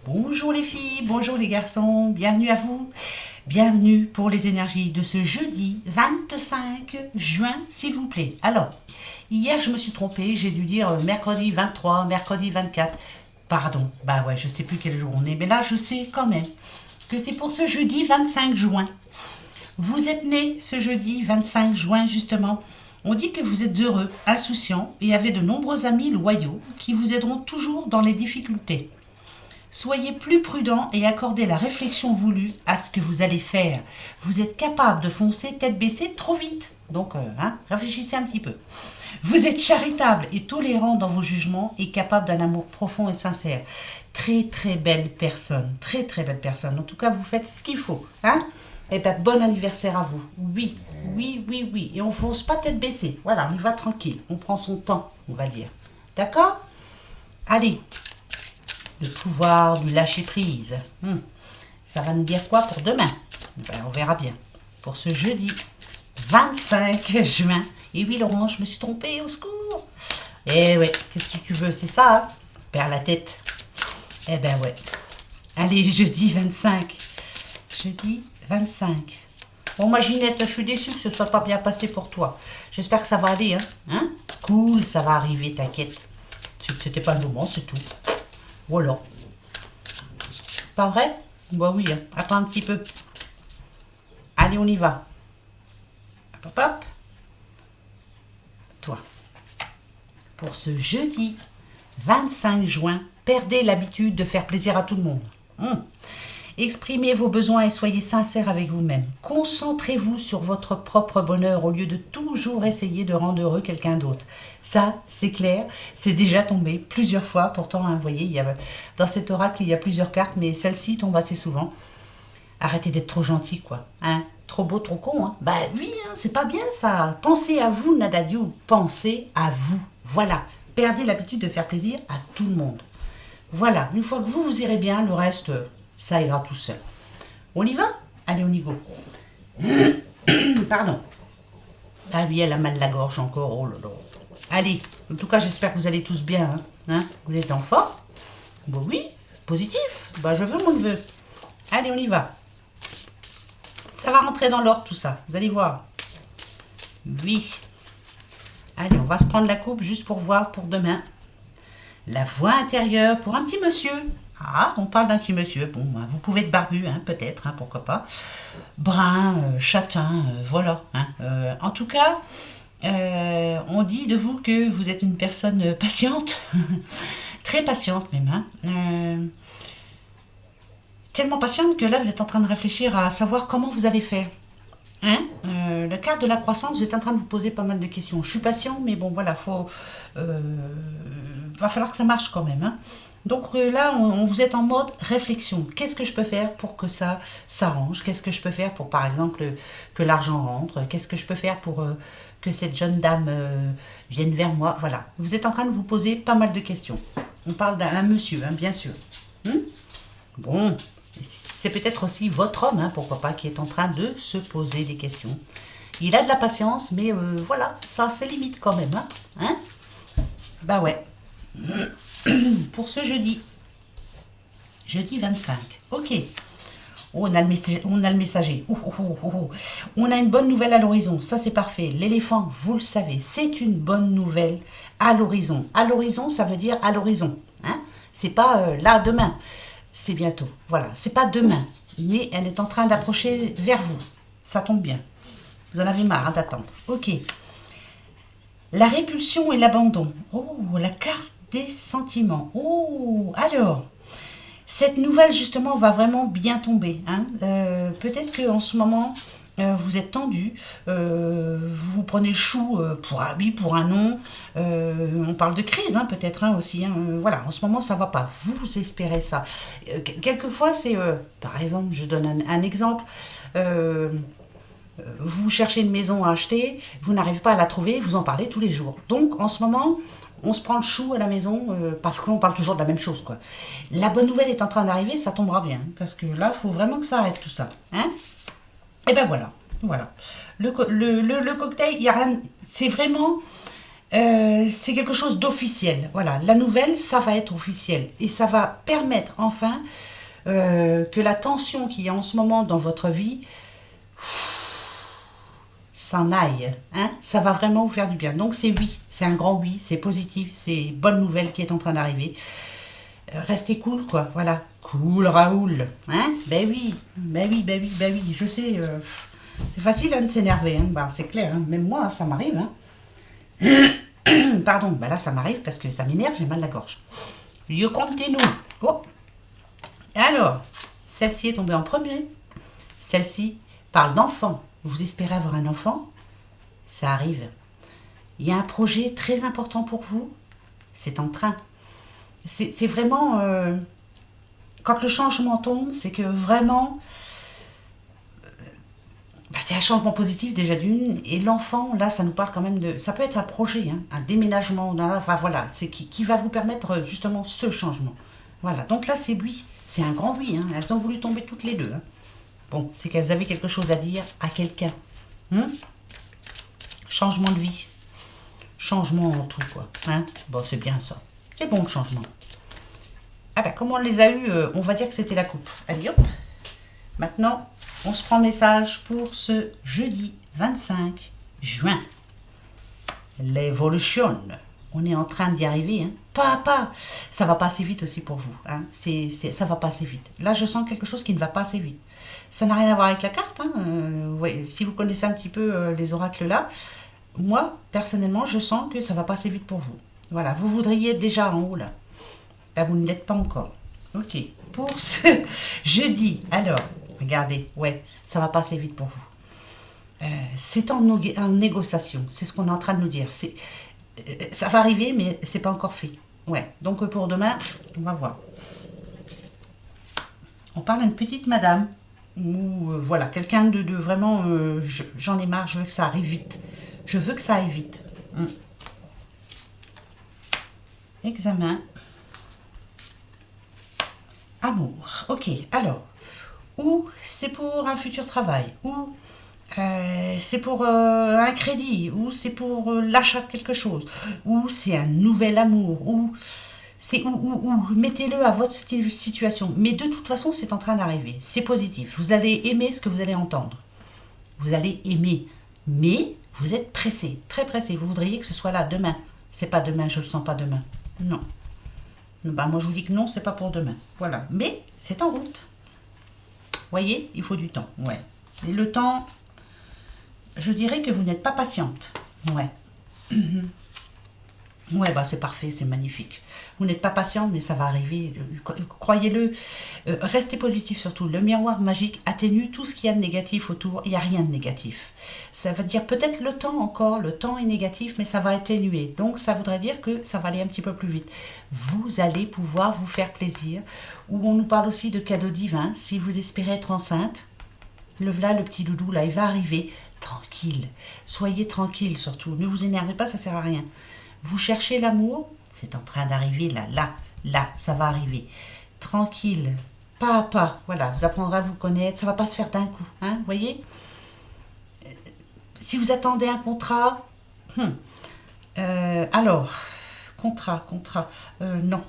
Bonjour les filles, bonjour les garçons, bienvenue à vous. Bienvenue pour les énergies de ce jeudi 25 juin, s'il vous plaît. Alors, hier je me suis trompée, j'ai dû dire mercredi 23, mercredi 24. Pardon, bah ouais, je sais plus quel jour on est, mais là je sais quand même que c'est pour ce jeudi 25 juin. Vous êtes né ce jeudi 25 juin justement. On dit que vous êtes heureux, insouciant et avez de nombreux amis loyaux qui vous aideront toujours dans les difficultés. Soyez plus prudent et accordez la réflexion voulue à ce que vous allez faire. Vous êtes capable de foncer tête baissée trop vite. Donc, réfléchissez un petit peu. Vous êtes charitable et tolérant dans vos jugements et capable d'un amour profond et sincère. Très très belle personne. Très très belle personne. En tout cas, vous faites ce qu'il faut. Et bien, bon anniversaire à vous. Oui, oui, oui, oui. Et on fonce pas tête baissée. Voilà, on y va tranquille. On prend son temps, on va dire. D'accord? Allez, le pouvoir du lâcher-prise. Ça va nous dire quoi pour demain? On verra bien. Pour ce jeudi 25 juin. Et oui, Laurent, je me suis trompée, au secours. Eh ouais, qu'est-ce que tu veux, c'est ça, Perds la tête. Eh ben ouais. Allez, jeudi 25. Jeudi 25. Bon, ma Ginette, je suis déçue que ce soit pas bien passé pour toi. J'espère que ça va aller, Cool, ça va arriver, t'inquiète. C'était pas le moment, c'est tout. Voilà. Pas vrai? Bah oui, attends un petit peu. Allez, on y va. Hop, hop, hop. Toi. Pour ce jeudi 25 juin, perdez l'habitude de faire plaisir à tout le monde. Exprimez vos besoins et soyez sincère avec vous-même. Concentrez-vous sur votre propre bonheur au lieu de toujours essayer de rendre heureux quelqu'un d'autre. Ça, c'est clair, c'est déjà tombé plusieurs fois. Pourtant, vous voyez, dans cet oracle, il y a plusieurs cartes, mais celle-ci tombe assez souvent. Arrêtez d'être trop gentil, quoi. Trop beau, trop con. Bah oui, c'est pas bien ça. Pensez à vous, Nadadiou. Pensez à vous. Voilà. Perdez l'habitude de faire plaisir à tout le monde. Voilà. Une fois que vous irez bien, le reste, ça ira tout seul. On y va? Allez, on y go. Pardon. Ah oui, elle a mal la gorge encore. Oh là là. Allez, en tout cas, j'espère que vous allez tous bien. Vous êtes en forme? Bah oui, positif. Bah je veux mon neveu. Allez, on y va. Ça va rentrer dans l'ordre tout ça, vous allez voir. Oui. Allez, on va se prendre la coupe juste pour voir pour demain. La voix intérieure pour un petit monsieur. Ah, on parle d'un petit monsieur. Bon, vous pouvez être barbu, peut-être, pourquoi pas. Brun, châtain, voilà. En tout cas, on dit de vous que vous êtes une personne patiente. Très patiente même. Tellement patiente que là, vous êtes en train de réfléchir à savoir comment vous allez faire. La carte de la croissance, vous êtes en train de vous poser pas mal de questions. Je suis patient, mais bon, voilà, va falloir que ça marche quand même. Donc là, vous êtes en mode réflexion. Qu'est-ce que je peux faire pour que ça s'arrange? Qu'est-ce que je peux faire pour, par exemple, que l'argent rentre? Qu'est-ce que je peux faire pour que cette jeune dame vienne vers moi? Voilà, vous êtes en train de vous poser pas mal de questions. On parle d'un monsieur, bien sûr. Bon, c'est peut-être aussi votre homme, pourquoi pas, qui est en train de se poser des questions. Il a de la patience, mais voilà, ça c'est limite quand même. Bah ouais. Pour ce jeudi. Jeudi 25. Ok. Oh, on a le messager. On a une bonne nouvelle à l'horizon. Ça, c'est parfait. L'éléphant, vous le savez, c'est une bonne nouvelle à l'horizon. À l'horizon, ça veut dire à l'horizon. C'est pas là, demain. C'est bientôt. Voilà. C'est pas demain. Mais elle est en train d'approcher vers vous. Ça tombe bien. Vous en avez marre d'attendre. Ok. La répulsion et l'abandon. Oh, la carte des sentiments. Oh, alors. Cette nouvelle, justement, va vraiment bien tomber. Peut-être qu'en ce moment, vous êtes tendu, vous vous prenez le chou pour un oui, pour un non. On parle de crise, peut-être aussi. Voilà, en ce moment, ça ne va pas. Vous espérez ça. Quelquefois, c'est, par exemple, je donne un exemple. Vous cherchez une maison à acheter, vous n'arrivez pas à la trouver, vous en parlez tous les jours. Donc, en ce moment, on se prend le chou à la maison parce qu'on parle toujours de la même chose, quoi. La bonne nouvelle est en train d'arriver, ça tombera bien. Parce que là, il faut vraiment que ça arrête tout ça. Et ben voilà. Le cocktail, il y a rien. C'est vraiment c'est quelque chose d'officiel. Voilà, la nouvelle, ça va être officiel. Et ça va permettre enfin que la tension qu'il y a en ce moment dans votre vie s'en aille. Hein, ça va vraiment vous faire du bien. Donc c'est oui, c'est un grand oui, c'est positif, c'est bonne nouvelle qui est en train d'arriver. Restez cool, quoi. Voilà. Cool, Raoul. Hein? Ben oui, ben oui, ben oui, ben oui. Je sais, c'est facile hein, de s'énerver. Hein. Bah, c'est clair, hein. Même moi, ça m'arrive. Hein. Pardon, ben là, ça m'arrive parce que ça m'énerve, j'ai mal à la gorge. Je continue. Oh. Alors, celle-ci est tombée en premier. Celle-ci parle d'enfant. Vous espérez avoir un enfant? Ça arrive. Il y a un projet très important pour vous. C'est en train. C'est vraiment... quand le changement tombe, c'est que vraiment... bah, c'est un changement positif déjà d'une. Et l'enfant, là, ça nous parle quand même de... Ça peut être un projet, hein, un déménagement. Enfin voilà, c'est qui va vous permettre justement ce changement. Voilà, donc là, c'est oui. C'est un grand oui. Hein. Elles ont voulu tomber toutes les deux. Hein. Bon, c'est qu'elles avaient quelque chose à dire à quelqu'un. Changement de vie. Changement en tout, quoi. Hein. Bon, c'est bien ça. C'est bon le changement. Ah ben, comme on les a eus, on va dire que c'était la coupe. Allez, hop. Maintenant, on se prend message pour ce jeudi 25 juin. L'évolution. On est en train d'y arriver. Hein. Pas à pas. Ça va pas assez vite aussi pour vous. Hein. Ça va pas assez vite. Là, je sens quelque chose qui ne va pas assez vite. Ça n'a rien à voir avec la carte. Hein. Ouais, si vous connaissez un petit peu les oracles là, moi, personnellement, je sens que ça va pas assez vite pour vous. Voilà, vous voudriez être déjà en haut là. Ben, vous ne l'êtes pas encore. Ok. Pour ce jeudi, alors, regardez, ouais, ça va passer vite pour vous. C'est en négociation, c'est ce qu'on est en train de nous dire. Ça va arriver, mais c'est pas encore fait. Ouais, donc pour demain, on va voir. On parle d'une petite madame, ou voilà, quelqu'un de vraiment, j'en ai marre, je veux que ça arrive vite. Je veux que ça aille vite. Examen. Amour. Ok, alors, ou c'est pour un futur travail, ou c'est pour un crédit, ou c'est pour l'achat de quelque chose, ou c'est un nouvel amour, ou mettez-le à votre situation. Mais de toute façon, c'est en train d'arriver. C'est positif. Vous allez aimer ce que vous allez entendre. Vous allez aimer. Mais vous êtes pressé, très pressé. Vous voudriez que ce soit là demain. C'est pas demain, je le sens pas demain. Non. Ben, moi, je vous dis que non, c'est pas pour demain. Voilà. Mais c'est en route. Voyez, il faut du temps. Ouais. Et le temps, je dirais que vous n'êtes pas patiente. Ouais. Ouais, bah c'est parfait, c'est magnifique. Vous n'êtes pas patiente, mais ça va arriver. Croyez-le. Restez positif surtout. Le miroir magique atténue tout ce qu'il y a de négatif autour. Il n'y a rien de négatif. Ça veut dire peut-être le temps encore. Le temps est négatif, mais ça va atténuer. Donc ça voudrait dire que ça va aller un petit peu plus vite. Vous allez pouvoir vous faire plaisir. Ou on nous parle aussi de cadeaux divins. Si vous espérez être enceinte, le voilà, le petit doudou, là, il va arriver. Tranquille. Soyez tranquille surtout. Ne vous énervez pas, ça sert à rien. Vous cherchez l'amour, c'est en train d'arriver là, ça va arriver. Tranquille, pas à pas, voilà, vous apprendrez à vous connaître, ça va pas se faire d'un coup, hein, voyez. Si vous attendez un contrat, alors, contrat, non,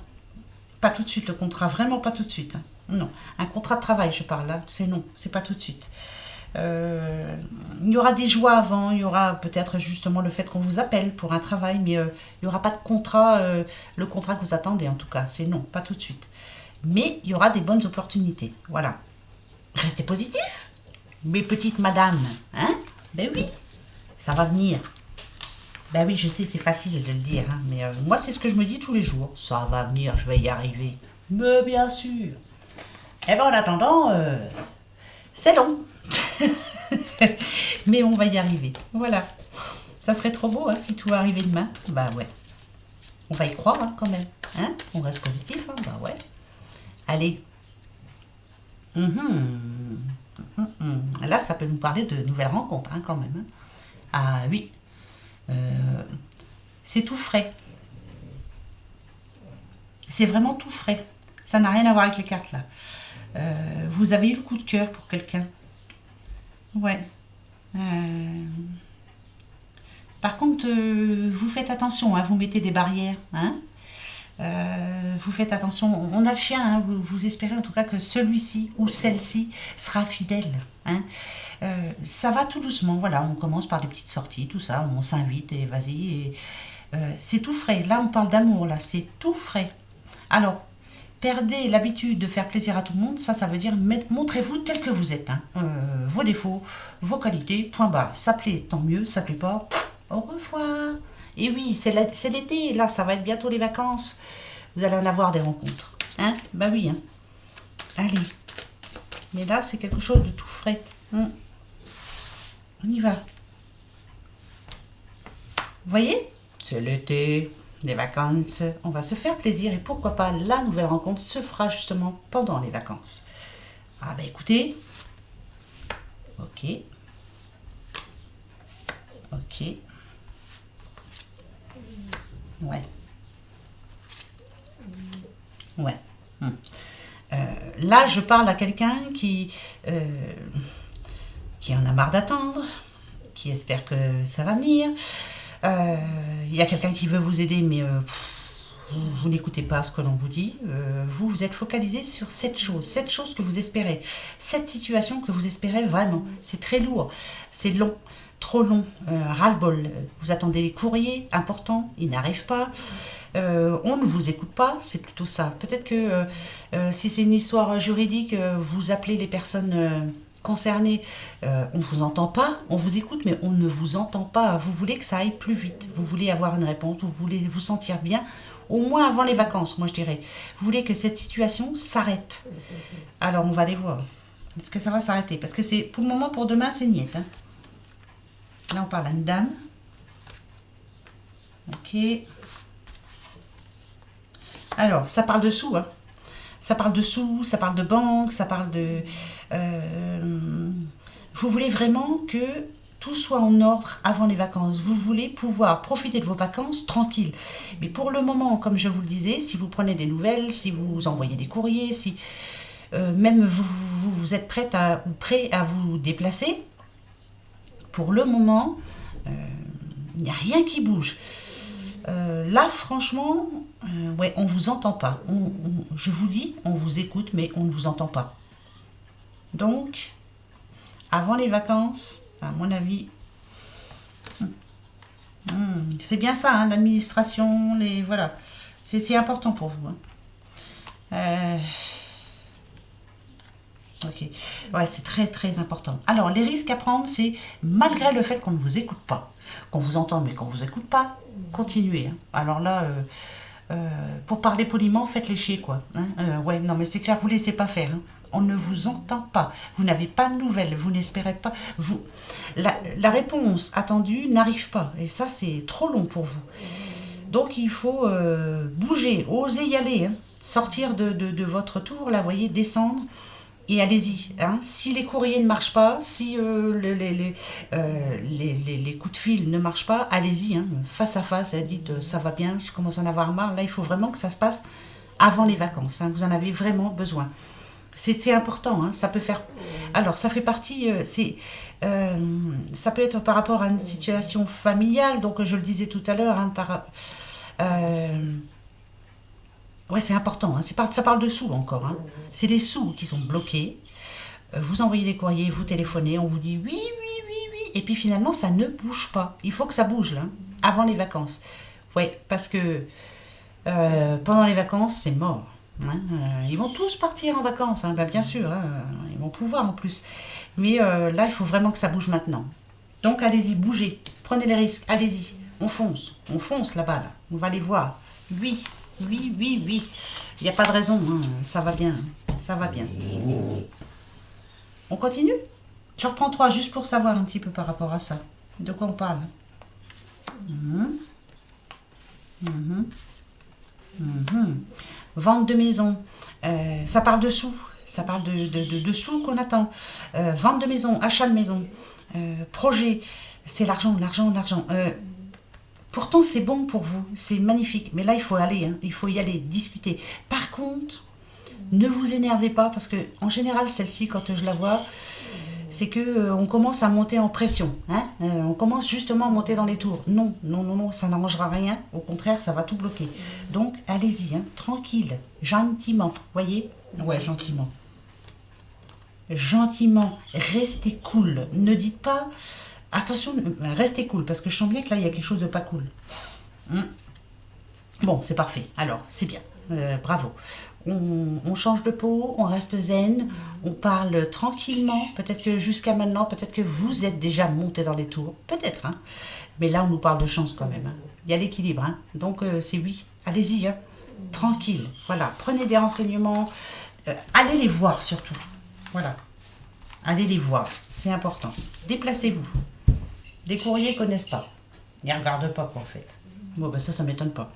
pas tout de suite le contrat, vraiment pas tout de suite, hein. Non, un contrat de travail je parle là, c'est non, c'est pas tout de suite. Il y aura des joies avant, il y aura peut-être justement le fait qu'on vous appelle pour un travail, mais il n'y aura pas de contrat, le contrat que vous attendez en tout cas, c'est non, pas tout de suite. Mais il y aura des bonnes opportunités, voilà. Restez positif, mes petites madames, hein? Ben oui, ça va venir. Ben oui, je sais, c'est facile de le dire, hein, mais moi c'est ce que je me dis tous les jours, ça va venir, je vais y arriver. Mais bien sûr. Et ben en attendant, c'est long. Mais on va y arriver. Voilà. Ça serait trop beau hein, si tout arrivait demain. Bah ouais. On va y croire hein, quand même. Hein, on reste positif. Hein, bah ouais. Allez. Là, ça peut nous parler de nouvelles rencontres hein, quand même. Hein. Ah oui. C'est tout frais. C'est vraiment tout frais. Ça n'a rien à voir avec les cartes là. Vous avez eu le coup de cœur pour quelqu'un. Ouais. Par contre, vous faites attention, hein, vous mettez des barrières. Hein. Vous faites attention, on a le chien, hein, vous espérez en tout cas que celui-ci ou celle-ci sera fidèle. Hein. Ça va tout doucement, voilà, on commence par des petites sorties, tout ça, on s'invite et vas-y. C'est tout frais, là on parle d'amour, là, c'est tout frais. Alors, perdez l'habitude de faire plaisir à tout le monde, ça veut dire montrez-vous tel que vous êtes. Hein. Vos défauts, vos qualités, point barre. Ça plaît, tant mieux, ça plaît pas, au revoir. Et oui, c'est l'été, là, ça va être bientôt les vacances. Vous allez en avoir des rencontres. Hein? Bah oui, hein. Allez. Mais là, c'est quelque chose de tout frais. On y va. Vous voyez? C'est l'été, les vacances. On va se faire plaisir et pourquoi pas la nouvelle rencontre se fera justement pendant les vacances. Ah bah écoutez. Ok. Ok. Ouais. Ouais. Là, je parle à quelqu'un qui en a marre d'attendre, qui espère que ça va venir. Il y a quelqu'un qui veut vous aider, mais vous n'écoutez pas ce que l'on vous dit. Vous êtes focalisé sur cette chose que vous espérez, cette situation que vous espérez vraiment. C'est très lourd, c'est long. Trop long, ras-le-bol. Vous attendez les courriers importants, ils n'arrivent pas. On ne vous écoute pas, c'est plutôt ça. Peut-être que si c'est une histoire juridique, vous appelez les personnes concernées, on ne vous entend pas, on vous écoute, mais on ne vous entend pas. Vous voulez que ça aille plus vite, vous voulez avoir une réponse, vous voulez vous sentir bien, au moins avant les vacances, moi je dirais. Vous voulez que cette situation s'arrête. Alors on va aller voir. Est-ce que ça va s'arrêter? Parce que c'est pour le moment, pour demain, c'est niet. Hein. Là, on parle à une dame. Ok. Alors, ça parle de sous. Hein. Ça parle de sous, ça parle de banque, ça parle de... vous voulez vraiment que tout soit en ordre avant les vacances. Vous voulez pouvoir profiter de vos vacances tranquille. Mais pour le moment, comme je vous le disais, si vous prenez des nouvelles, si vous envoyez des courriers, si même vous êtes prêt à vous déplacer, pour le moment, il n'y a rien qui bouge. Là, franchement, ouais, on ne vous entend pas. Je vous dis, on vous écoute, mais on ne vous entend pas. Donc, avant les vacances, à mon avis, c'est bien ça, hein, l'administration, voilà. C'est important pour vous. Hein. Ok, ouais, c'est très très important. Alors, les risques à prendre, c'est malgré le fait qu'on ne vous écoute pas, qu'on vous entend mais qu'on ne vous écoute pas, continuez. Hein. Alors là, pour parler poliment, faites les chier, quoi. Hein. Ouais, non, mais c'est clair, vous ne laissez pas faire. Hein. On ne vous entend pas. Vous n'avez pas de nouvelles, vous n'espérez pas. La réponse attendue n'arrive pas. Et ça, c'est trop long pour vous. Donc, il faut bouger, oser y aller. Hein. Sortir de votre tour, là, vous voyez, descendre. Et allez-y, hein. Si les courriers ne marchent pas, si les coups de fil ne marchent pas, allez-y, hein, face à face, dites ça va bien, je commence à en avoir marre. Là, il faut vraiment que ça se passe avant les vacances, hein, vous en avez vraiment besoin. C'est important, hein, ça peut faire... Alors, ça fait partie, ça peut être par rapport à une situation familiale, donc je le disais tout à l'heure, hein, ouais, c'est important, hein. Ça parle de sous encore. Hein. C'est les sous qui sont bloqués. Vous envoyez des courriers, vous téléphonez, on vous dit oui, oui, oui, oui. Et puis finalement, ça ne bouge pas. Il faut que ça bouge, là, hein, avant les vacances. Oui, parce que pendant les vacances, c'est mort. Hein. Ils vont tous partir en vacances, hein, ben, bien sûr. Hein. Ils vont pouvoir en plus. Mais là, il faut vraiment que ça bouge maintenant. Donc, allez-y, bougez. Prenez les risques, allez-y. On fonce là-bas. Là. On va les voir. Oui. Oui, oui, oui. Il n'y a pas de raison, hein. Ça va bien. Ça va bien. On continue? Je reprends 3 juste pour savoir un petit peu par rapport à ça. De quoi on parle? Vente de maison. Ça parle de sous. Ça parle de sous qu'on attend. Vente de maison, achat de maison. Projet. C'est l'argent, l'argent, l'argent. Pourtant, c'est bon pour vous, c'est magnifique. Mais là, il faut aller, hein, il faut y aller, discuter. Par contre, ne vous énervez pas, parce que en général, celle-ci, quand je la vois, c'est que on commence à monter en pression. Hein. On commence justement à monter dans les tours. Non, non, non, non, ça n'arrangera rien. Au contraire, ça va tout bloquer. Donc, allez-y, hein, tranquille, gentiment. Voyez? Ouais, gentiment. Gentiment, restez cool. Ne dites pas... Attention, restez cool, parce que je sens bien que là, il y a quelque chose de pas cool. Bon, c'est parfait. Alors, c'est bien. Bravo. On change de peau, on reste zen, on parle tranquillement. Peut-être que jusqu'à maintenant, peut-être que vous êtes déjà monté dans les tours. Peut-être, hein. Mais là, on nous parle de chance quand même. Hein. Il y a l'équilibre, hein. Donc c'est oui. Allez-y, hein. Tranquille. Voilà, prenez des renseignements. Allez les voir surtout. Voilà. Allez les voir, c'est important. Déplacez-vous. Les courriers ne connaissent pas. Ils ne regardent pas, quoi, en fait. Bon, ben ça ne m'étonne pas.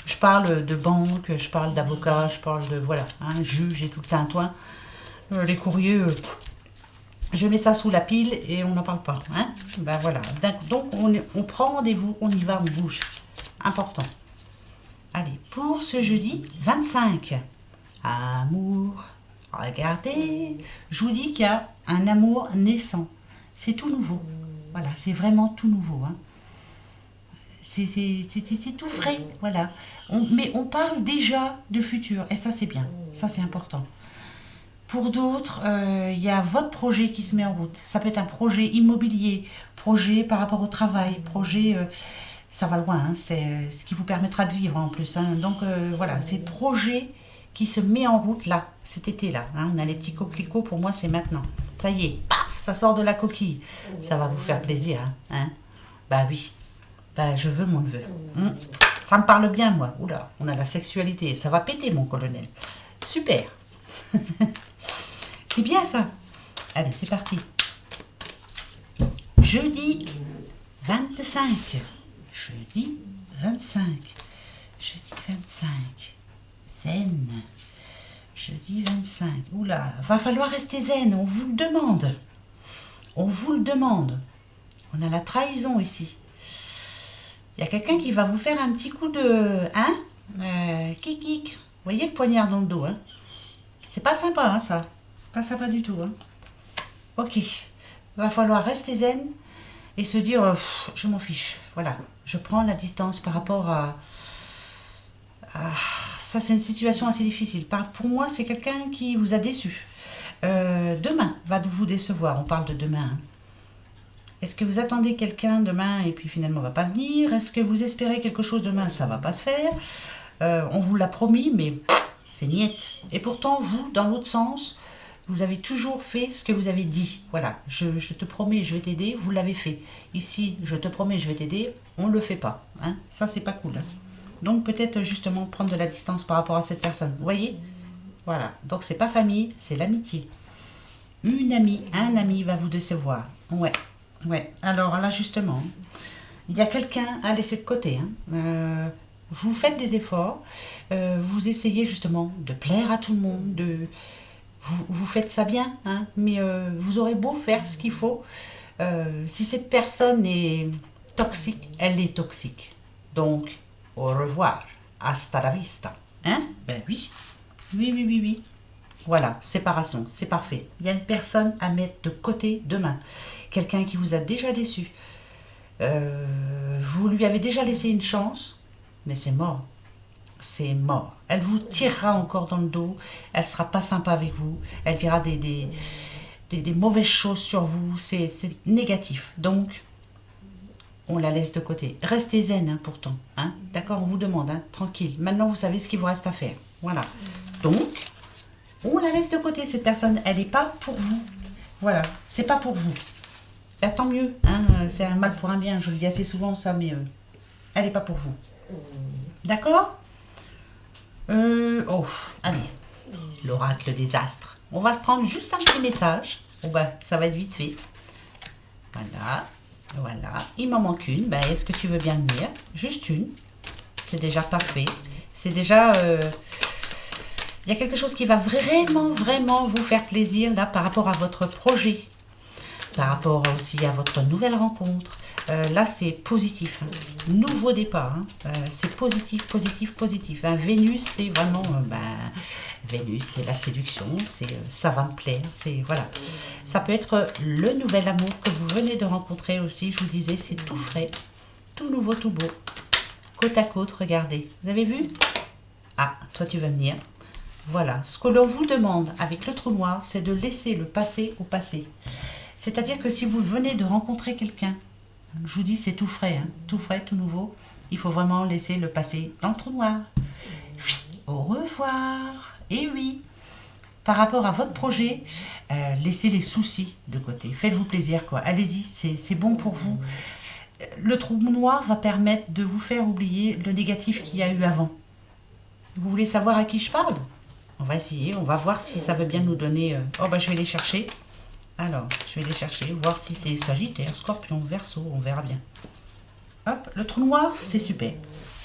Je parle de banque, je parle d'avocat, je parle de, voilà, hein, juge et tout le tintouin. Les courriers, je mets ça sous la pile et on n'en parle pas. Hein. Ben voilà. Donc, on prend rendez-vous, on y va, on bouge. Important. Allez, pour ce jeudi 25. Amour. Regardez. Je vous dis qu'il y a un amour naissant. C'est tout nouveau. Voilà, c'est vraiment tout nouveau. Hein. C'est tout frais, voilà. Mais on parle déjà de futur, et ça c'est bien, ça c'est important. Pour d'autres, il y a votre projet qui se met en route. Ça peut être un projet immobilier, projet par rapport au travail, projet, ça va loin, hein, c'est ce qui vous permettra de vivre en plus. Hein. Donc voilà, c'est le projet qui se met en route là, cet été-là. Hein. On a les petits coquelicots, pour moi c'est maintenant. Ça y est, paf, ça sort de la coquille. Ça va vous faire plaisir, hein. Bah oui. Ben, je veux mon neveu. Ça me parle bien, moi. Oula, on a la sexualité. Ça va péter, mon colonel. Super. C'est bien, ça. Allez, c'est parti. Jeudi 25. Jeudi 25. Jeudi 25. Zen. Jeudi 25. Oula, va falloir rester zen. On vous le demande. On vous le demande. On a la trahison ici. Il y a quelqu'un qui va vous faire un petit coup de... Hein kik. Vous voyez le poignard dans le dos, hein. C'est pas sympa, hein, ça. Pas sympa du tout, hein. Ok. Il va falloir rester zen et se dire, je m'en fiche. Voilà. Je prends la distance par rapport à... Ça, c'est une situation assez difficile. Pour moi, c'est quelqu'un qui vous a déçu. Demain va vous décevoir. On parle de demain, hein. Est-ce que vous attendez quelqu'un demain et puis finalement il ne va pas venir? Est-ce que vous espérez quelque chose demain? Ça ne va pas se faire. On vous l'a promis, mais c'est niet. Et pourtant, vous, dans l'autre sens, vous avez toujours fait ce que vous avez dit. Voilà, je te promets, je vais t'aider, vous l'avez fait. Ici, je te promets, je vais t'aider, on ne le fait pas. Hein. Ça, c'est pas cool. Hein. Donc peut-être justement prendre de la distance par rapport à cette personne. Vous voyez? Voilà, donc c'est pas famille, c'est l'amitié. Une amie, un ami va vous décevoir. Ouais. Ouais, alors là justement, il y a quelqu'un à laisser de côté. Hein. Vous faites des efforts, vous essayez justement de plaire à tout le monde, vous faites ça bien, hein, mais vous aurez beau faire ce qu'il faut. Si cette personne est toxique, elle est toxique. Donc, au revoir, hasta la vista. Hein? Ben oui, oui. Voilà, séparation, c'est parfait. Il y a une personne à mettre de côté demain. Quelqu'un qui vous a déjà déçu. Vous lui avez déjà laissé une chance, mais c'est mort. C'est mort. Elle vous tirera encore dans le dos. Elle sera pas sympa avec vous. Elle dira des mauvaises choses sur vous. C'est négatif. Donc, on la laisse de côté. Restez zen, hein, pourtant. Hein. D'accord, on vous demande, hein, tranquille. Maintenant, vous savez ce qu'il vous reste à faire. Voilà. Donc... on la laisse de côté, cette personne. Elle n'est pas pour vous. Voilà, c'est pas pour vous. Ben, tant mieux. Hein, c'est un mal pour un bien. Je le dis assez souvent, ça, mais elle n'est pas pour vous. D'accord? Allez. L'oracle des astres. On va se prendre juste un petit message. Bon, ben, ça va être vite fait. Voilà. Il m'en manque une. Ben, est-ce que tu veux bien venir? Juste une. C'est déjà parfait. C'est déjà... il y a quelque chose qui va vraiment vous faire plaisir là par rapport à votre projet, par rapport aussi à votre nouvelle rencontre. Là, c'est positif. Hein. Nouveau départ. Hein. C'est positif. Hein. Vénus, c'est vraiment Vénus, c'est la séduction, c'est ça va me plaire, c'est voilà. Ça peut être le nouvel amour que vous venez de rencontrer aussi, je vous disais, c'est tout frais, tout nouveau, tout beau. Côte à côte, regardez. Vous avez vu? Ah, toi tu vas venir. Voilà, ce que l'on vous demande avec le trou noir, c'est de laisser le passé au passé. C'est-à-dire que si vous venez de rencontrer quelqu'un, je vous dis c'est tout frais, tout nouveau, il faut vraiment laisser le passé dans le trou noir. Au revoir. Et oui, par rapport à votre projet, laissez les soucis de côté. Faites-vous plaisir, quoi. Allez-y, c'est bon pour vous. Le trou noir va permettre de vous faire oublier le négatif qu'il y a eu avant. Vous voulez savoir à qui je parle? On va essayer, on va voir si ça veut bien nous donner... Oh, bah je vais les chercher. Alors, je vais les chercher, voir si c'est Sagittaire, Scorpion, Verseau, on verra bien. Hop, le trou noir, c'est super.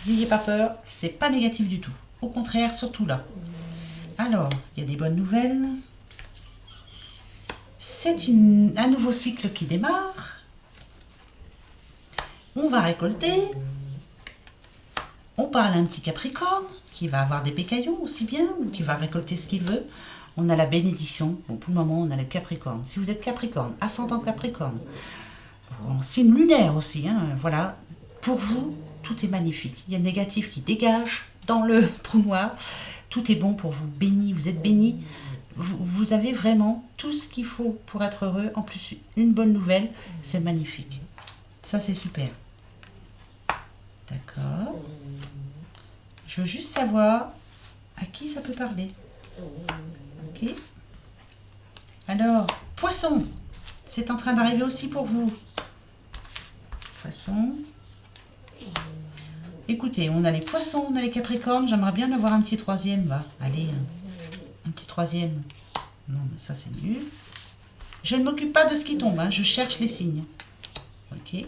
N'ayez pas peur, c'est pas négatif du tout. Au contraire, surtout là. Alors, il y a des bonnes nouvelles. C'est un nouveau cycle qui démarre. On va récolter. On parle à un petit Capricorne qui va avoir des pécaillons aussi bien, ou qui va récolter ce qu'il veut. On a la bénédiction. Bon, pour le moment, on a le Capricorne. Si vous êtes Capricorne, ascendant Capricorne, en signe lunaire aussi, voilà. Pour vous, tout est magnifique. Il y a le négatif qui dégage dans le trou noir. Tout est bon pour vous. Béni, vous êtes béni. Vous avez vraiment tout ce qu'il faut pour être heureux. En plus, une bonne nouvelle, c'est magnifique. Ça, c'est super. D'accord. Je veux juste savoir à qui ça peut parler. Ok. Alors, Poisson, c'est en train d'arriver aussi pour vous. Poisson. Écoutez, on a les Poissons, on a les Capricornes. J'aimerais bien avoir un petit troisième. Là. Allez, un petit troisième. Non, mais ça c'est nul. Je ne m'occupe pas de ce qui tombe. Je cherche les signes. Ok.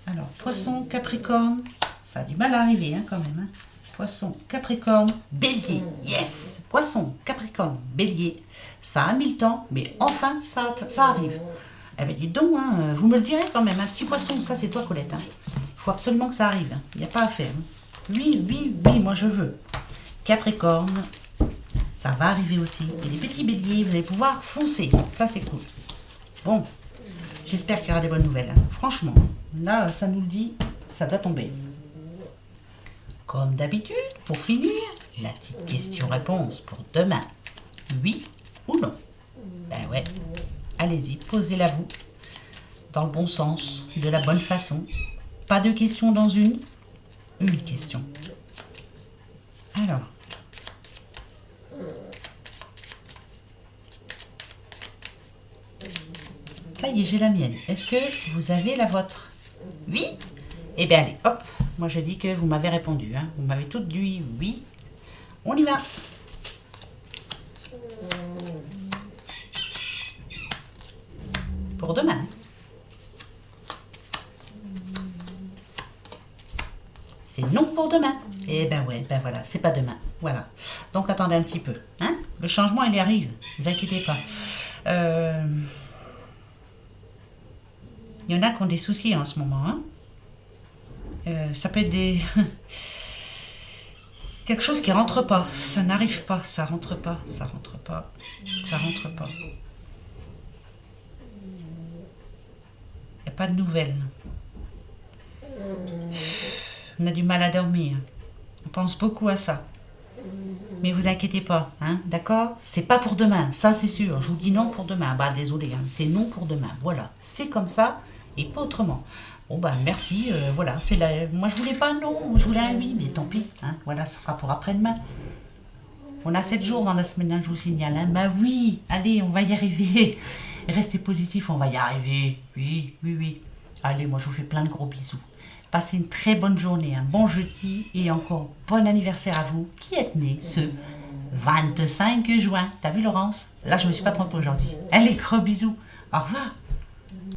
Alors, Poisson, Capricorne. Ça a du mal à arriver quand même. Poisson, Capricorne, Bélier. Yes! Poisson, Capricorne, Bélier. Ça a mis le temps, mais enfin, ça arrive. Eh bien, dites donc, vous me le direz quand même. Un petit Poisson, ça c'est toi, Colette. Il faut absolument que ça arrive. Il n'y a pas à faire. Oui, oui, oui, moi je veux. Capricorne, ça va arriver aussi. Et les petits Béliers, vous allez pouvoir foncer. Ça, c'est cool. Bon, j'espère qu'il y aura des bonnes nouvelles. Franchement, là, ça nous le dit, ça doit tomber. Comme d'habitude, pour finir, la petite question-réponse pour demain. Oui ou non? Ben ouais, allez-y, posez-la vous. Dans le bon sens, de la bonne façon. Pas de questions dans une question. Alors. Ça y est, j'ai la mienne. Est-ce que vous avez la vôtre? Oui? Eh bien, allez, hop. Moi, je dis que vous m'avez répondu. Vous m'avez toutes dit oui. On y va. Pour demain. C'est non pour demain. Eh ben ouais, ben voilà, c'est pas demain. Voilà. Donc, attendez un petit peu. Le changement, il y arrive. Ne vous inquiétez pas. Il y en a qui ont des soucis en ce moment. Ça peut être des... quelque chose qui rentre pas. Ça n'arrive pas. Ça rentre pas. Ça rentre pas. Ça rentre pas. Il n'y a pas de nouvelles. On a du mal à dormir. On pense beaucoup à ça. Mais vous inquiétez pas, d'accord? C'est pas pour demain, ça c'est sûr. Je vous dis non pour demain. Bah désolé, c'est non pour demain. Voilà, c'est comme ça et pas autrement. Bon bah merci, voilà, c'est la... Moi je voulais pas non, je voulais un oui, mais tant pis. Voilà, ça sera pour après-demain. On a 7 jours dans la semaine, je vous signale. Bah oui, allez, on va y arriver. Restez positifs, on va y arriver. Oui, oui, oui. Allez, moi je vous fais plein de gros bisous. Passez une très bonne journée, un bon jeudi et encore bon anniversaire à vous qui êtes nés ce 25 juin. T'as vu Laurence? Là je me suis pas trompée aujourd'hui. Allez, gros bisous. Au revoir.